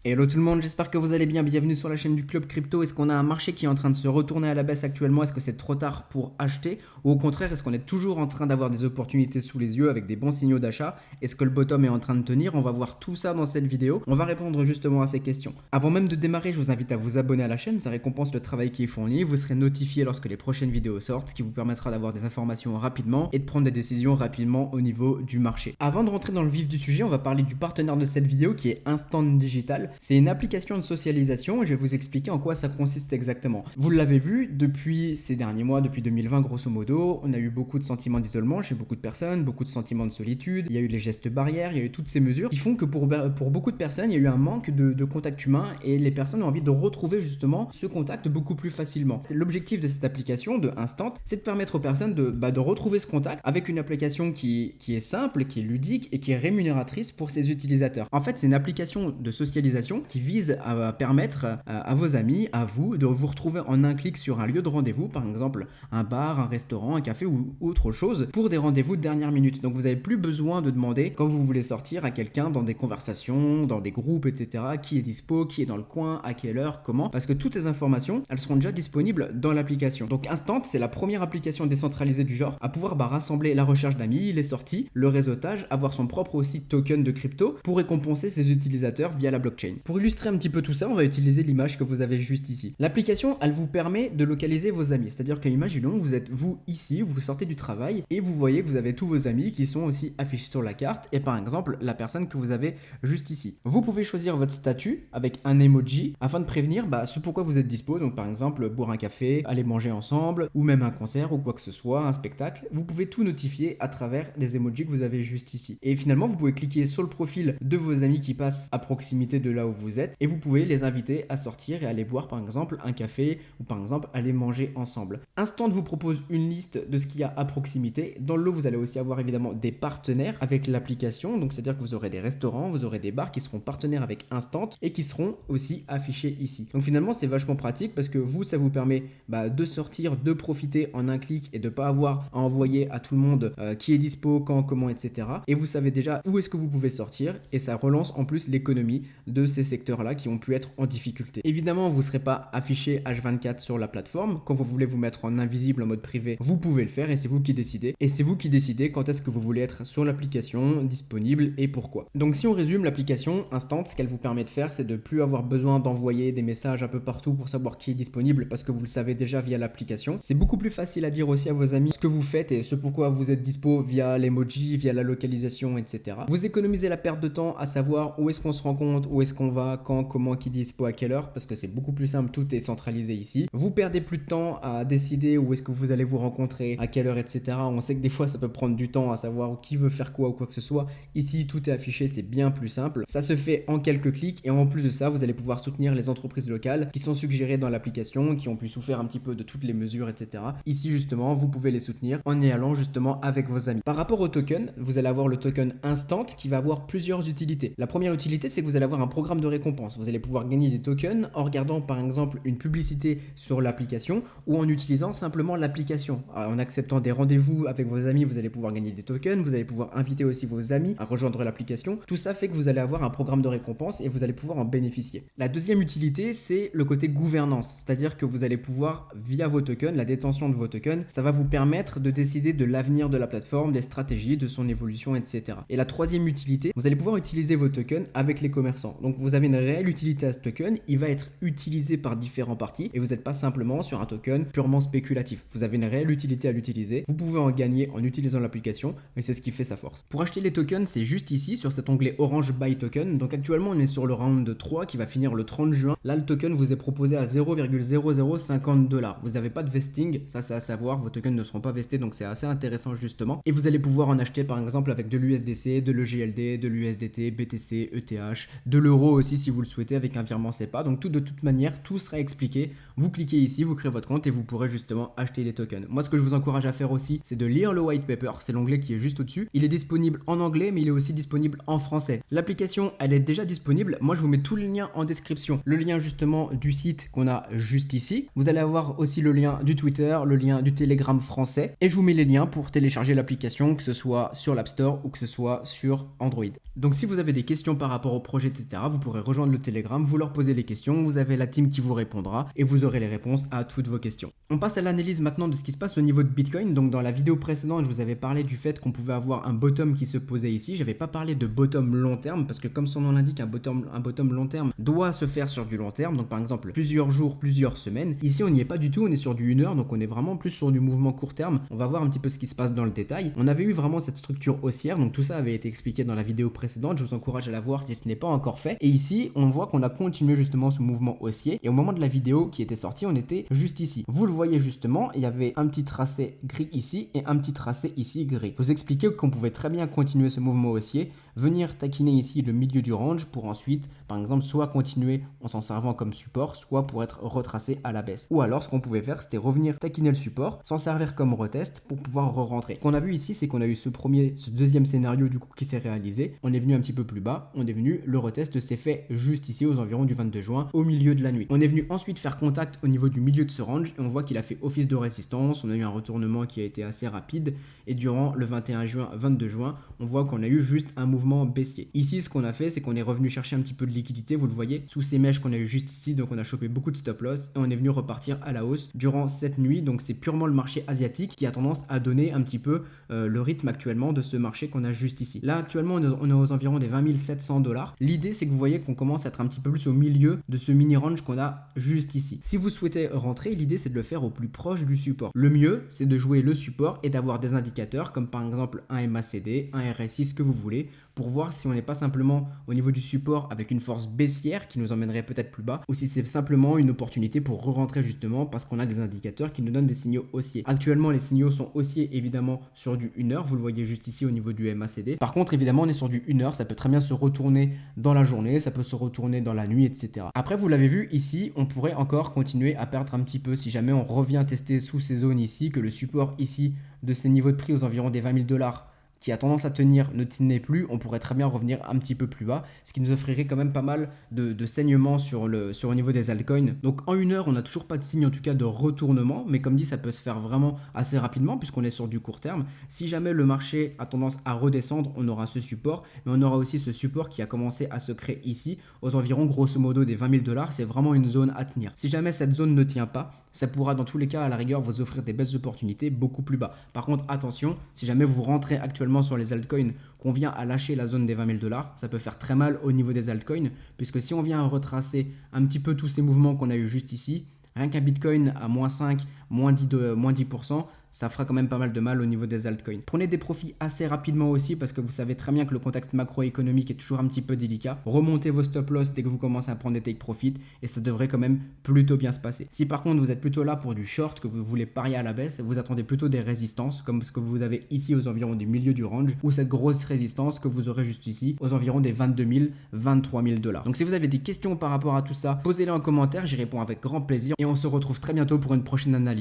Hello tout le monde, j'espère que vous allez bien, bienvenue sur la chaîne du Club Crypto. Est-ce qu'on a un marché qui est en train de se retourner à la baisse actuellement? Est-ce que c'est trop tard pour acheter? Ou au contraire, est-ce qu'on est toujours en train d'avoir des opportunités sous les yeux avec des bons signaux d'achat? Est-ce que le bottom est en train de tenir? On va voir tout ça dans cette vidéo. On va répondre justement à ces questions. Avant même de démarrer, je vous invite à vous abonner à la chaîne, ça récompense le travail qui est fourni. Vous serez notifié lorsque les prochaines vidéos sortent, ce qui vous permettra d'avoir des informations rapidement et de prendre des décisions rapidement au niveau du marché. Avant de rentrer dans le vif du sujet, on va parler du partenaire de cette vidéo qui est Instant Digital. C'est une application de socialisation et je vais vous expliquer en quoi ça consiste exactement. Vous l'avez vu, depuis ces derniers mois, depuis 2020 grosso modo, on a eu beaucoup de sentiments d'isolement chez beaucoup de personnes, beaucoup de sentiments de solitude, il y a eu les gestes barrières, il y a eu toutes ces mesures qui font que pour beaucoup de personnes, il y a eu un manque de contact humain et les personnes ont envie de retrouver justement ce contact beaucoup plus facilement. L'objectif de cette application de Instant, c'est de permettre aux personnes de retrouver ce contact avec une application qui est simple, qui est ludique et qui est rémunératrice pour ses utilisateurs. En fait, c'est une application de socialisation qui vise à permettre à vos amis, à vous, de vous retrouver en un clic sur un lieu de rendez-vous, par exemple un bar, un restaurant, un café ou autre chose, pour des rendez-vous de dernière minute. Donc vous n'avez plus besoin de demander quand vous voulez sortir à quelqu'un dans des conversations, dans des groupes, etc. Qui est dispo, qui est dans le coin, à quelle heure, comment, parce que toutes ces informations, elles seront déjà disponibles dans l'application. Donc Instant, c'est la première application décentralisée du genre à pouvoir rassembler la recherche d'amis, les sorties, le réseautage, avoir son propre aussi token de crypto pour récompenser ses utilisateurs via la blockchain. Pour illustrer un petit peu tout ça, on va utiliser l'image que vous avez juste ici. L'application, elle vous permet de localiser vos amis. C'est-à-dire qu'imaginons, vous êtes vous ici, vous sortez du travail et vous voyez que vous avez tous vos amis qui sont aussi affichés sur la carte et par exemple la personne que vous avez juste ici. Vous pouvez choisir votre statut avec un emoji afin de prévenir ce pourquoi vous êtes dispo. Donc par exemple, boire un café, aller manger ensemble ou même un concert ou quoi que ce soit, un spectacle. Vous pouvez tout notifier à travers des emojis que vous avez juste ici. Et finalement, vous pouvez cliquer sur le profil de vos amis qui passent à proximité de là où vous êtes et vous pouvez les inviter à sortir et aller boire par exemple un café ou par exemple aller manger ensemble. Instant vous propose une liste de ce qu'il y a à proximité. Dans le lot, vous allez aussi avoir évidemment des partenaires avec l'application. Donc c'est-à-dire que vous aurez des restaurants, vous aurez des bars qui seront partenaires avec Instant et qui seront aussi affichés ici. Donc finalement, c'est vachement pratique parce que vous, ça vous permet de sortir, de profiter en un clic et de pas avoir à envoyer à tout le monde qui est dispo, quand, comment, etc. Et vous savez déjà où est-ce que vous pouvez sortir et ça relance en plus l'économie de ces secteurs-là qui ont pu être en difficulté. Évidemment, vous ne serez pas affiché H24 sur la plateforme. Quand vous voulez vous mettre en invisible en mode privé, vous pouvez le faire et c'est vous qui décidez. Et c'est vous qui décidez quand est-ce que vous voulez être sur l'application, disponible et pourquoi. Donc si on résume l'application Instant, ce qu'elle vous permet de faire, c'est de plus avoir besoin d'envoyer des messages un peu partout pour savoir qui est disponible parce que vous le savez déjà via l'application. C'est beaucoup plus facile à dire aussi à vos amis ce que vous faites et ce pourquoi vous êtes dispo via l'emoji, via la localisation, etc. Vous économisez la perte de temps à savoir où est-ce qu'on se rencontre, où est-ce qu'on va, quand, comment, qui dit dispo, à quelle heure, parce que c'est beaucoup plus simple, tout est centralisé ici. Vous perdez plus de temps à décider où est-ce que vous allez vous rencontrer, à quelle heure, etc. On sait que des fois ça peut prendre du temps à savoir qui veut faire quoi ou quoi que ce soit. Ici, tout est affiché, c'est bien plus simple. Ça se fait en quelques clics et en plus de ça, vous allez pouvoir soutenir les entreprises locales qui sont suggérées dans l'application, qui ont pu souffrir un petit peu de toutes les mesures, etc. Ici, justement, vous pouvez les soutenir en y allant justement avec vos amis. Par rapport au token, vous allez avoir le token Instant qui va avoir plusieurs utilités. La première utilité, c'est que vous allez avoir un programme de récompense. Vous allez pouvoir gagner des tokens en regardant par exemple une publicité sur l'application ou en utilisant simplement l'application. En acceptant des rendez-vous avec vos amis, vous allez pouvoir gagner des tokens, vous allez pouvoir inviter aussi vos amis à rejoindre l'application. Tout ça fait que vous allez avoir un programme de récompense et vous allez pouvoir en bénéficier. La deuxième utilité, c'est le côté gouvernance, c'est-à-dire que vous allez pouvoir, via vos tokens, la détention de vos tokens, ça va vous permettre de décider de l'avenir de la plateforme, des stratégies, de son évolution, etc. Et la troisième utilité, vous allez pouvoir utiliser vos tokens avec les commerçants. Donc vous avez une réelle utilité à ce token, il va être utilisé par différents parties et vous n'êtes pas simplement sur un token purement spéculatif. Vous avez une réelle utilité à l'utiliser, vous pouvez en gagner en utilisant l'application et c'est ce qui fait sa force. Pour acheter les tokens, c'est juste ici sur cet onglet Orange Buy Token. Donc actuellement on est sur le round de 3 qui va finir le 30 juin. Là le token vous est proposé à 0,0050 $. Vous n'avez pas de vesting, ça c'est à savoir, vos tokens ne seront pas vestés donc c'est assez intéressant justement. Et vous allez pouvoir en acheter par exemple avec de l'USDC, de l'EGLD, de l'USDT, BTC, ETH, de l'euro aussi si vous le souhaitez avec un virement SEPA. Donc de toute manière, tout sera expliqué. Vous cliquez ici, vous créez votre compte et vous pourrez justement acheter les tokens. Moi ce que je vous encourage à faire aussi, c'est de lire le white paper, c'est l'onglet qui est juste au-dessus. Il est disponible en anglais mais il est aussi disponible en français. L'application elle est déjà disponible, moi je vous mets tous les liens en description. Le lien justement du site qu'on a juste ici. Vous allez avoir aussi le lien du Twitter, le lien du Telegram français et je vous mets les liens pour télécharger l'application, que ce soit sur l'App Store ou que ce soit sur Android. Donc si vous avez des questions par rapport au projet, etc., Vous pourrez rejoindre le Telegram, vous leur posez les questions, vous avez la team qui vous répondra et vous aurez les réponses à toutes vos questions. On passe à l'analyse maintenant de ce qui se passe au niveau de Bitcoin. Donc dans la vidéo précédente, je vous avais parlé du fait qu'on pouvait avoir un bottom qui se posait ici. Je n'avais pas parlé de bottom long terme parce que comme son nom l'indique, un bottom long terme doit se faire sur du long terme. Donc par exemple plusieurs jours, plusieurs semaines. Ici on n'y est pas du tout, on est sur du 1 heure, donc on est vraiment plus sur du mouvement court terme. On va voir un petit peu ce qui se passe dans le détail. On avait eu vraiment cette structure haussière, donc tout ça avait été expliqué dans la vidéo précédente. Je vous encourage à la voir si ce n'est pas encore fait. Et ici on voit qu'on a continué justement ce mouvement haussier. Et au moment de la vidéo qui était sortie, on était juste ici. Vous le voyez justement, il y avait un petit tracé gris ici et un petit tracé ici gris. Je vous expliquais qu'on pouvait très bien continuer ce mouvement haussier, venir taquiner ici le milieu du range pour ensuite, par exemple, soit continuer en s'en servant comme support, soit pour être retracé à la baisse. Ou alors, ce qu'on pouvait faire, c'était revenir taquiner le support, s'en servir comme retest pour pouvoir re-rentrer. Ce qu'on a vu ici, c'est qu'on a eu ce deuxième scénario du coup qui s'est réalisé. On est venu un petit peu plus bas, on est venu, le retest s'est fait juste ici aux environs du 22 juin, au milieu de la nuit. On est venu ensuite faire contact au niveau du milieu de ce range et on voit qu'il a fait office de résistance. On a eu un retournement qui a été assez rapide et durant le 21 juin, 22 juin, on voit qu'on a eu juste un mouvement baissier. Ici, ce qu'on a fait, c'est qu'on est revenu chercher un petit peu de liquidité, vous le voyez, sous ces mèches qu'on a eu juste ici, donc on a chopé beaucoup de stop loss et on est venu repartir à la hausse durant cette nuit. Donc c'est purement le marché asiatique qui a tendance à donner un petit peu le rythme actuellement de ce marché qu'on a juste ici. Là, actuellement, on est aux environs des 20 700 $. L'idée, c'est que vous voyez qu'on commence à être un petit peu plus au milieu de ce mini range qu'on a juste ici. Si vous souhaitez rentrer, l'idée, c'est de le faire au plus proche du support. Le mieux, c'est de jouer le support et d'avoir des indicateurs comme par exemple un MACD, un RSI, ce que vous voulez, pour voir si on n'est pas simplement au niveau du support avec une force baissière qui nous emmènerait peut-être plus bas, ou si c'est simplement une opportunité pour re-rentrer justement parce qu'on a des indicateurs qui nous donnent des signaux haussiers. Actuellement, les signaux sont haussiers évidemment sur du 1 heure, vous le voyez juste ici au niveau du MACD. Par contre, évidemment, on est sur du 1 heure, ça peut très bien se retourner dans la journée, ça peut se retourner dans la nuit, etc. Après, vous l'avez vu ici, on pourrait encore continuer à perdre un petit peu si jamais on revient tester sous ces zones ici, que le support ici de ces niveaux de prix aux environs des 20 000 $ qui a tendance à tenir ne tenait plus, on pourrait très bien revenir un petit peu plus bas, ce qui nous offrirait quand même pas mal de saignements sur le niveau des altcoins. Donc en 1 heure, on n'a toujours pas de signe en tout cas de retournement, mais comme dit, ça peut se faire vraiment assez rapidement puisqu'on est sur du court terme. Si jamais le marché a tendance à redescendre, on aura ce support, mais on aura aussi ce support qui a commencé à se créer ici, aux environs grosso modo des 20 000 $. C'est vraiment une zone à tenir. Si jamais cette zone ne tient pas, ça pourra dans tous les cas à la rigueur vous offrir des belles opportunités beaucoup plus bas. Par contre, attention, si jamais vous rentrez actuellement sur les altcoins, qu'on vient à lâcher la zone des 20 000 $, ça peut faire très mal au niveau des altcoins, puisque si on vient à retracer un petit peu tous ces mouvements qu'on a eu juste ici, rien qu'un Bitcoin à moins 5, moins 10%, ça fera quand même pas mal de mal au niveau des altcoins. Prenez des profits assez rapidement aussi parce que vous savez très bien que le contexte macroéconomique est toujours un petit peu délicat. Remontez vos stop loss dès que vous commencez à prendre des take profit et ça devrait quand même plutôt bien se passer. Si par contre vous êtes plutôt là pour du short, que vous voulez parier à la baisse, vous attendez plutôt des résistances comme ce que vous avez ici aux environs du milieu du range ou cette grosse résistance que vous aurez juste ici aux environs des 22 000, 23 000 $. Donc si vous avez des questions par rapport à tout ça, posez-les en commentaire, j'y réponds avec grand plaisir et on se retrouve très bientôt pour une prochaine analyse.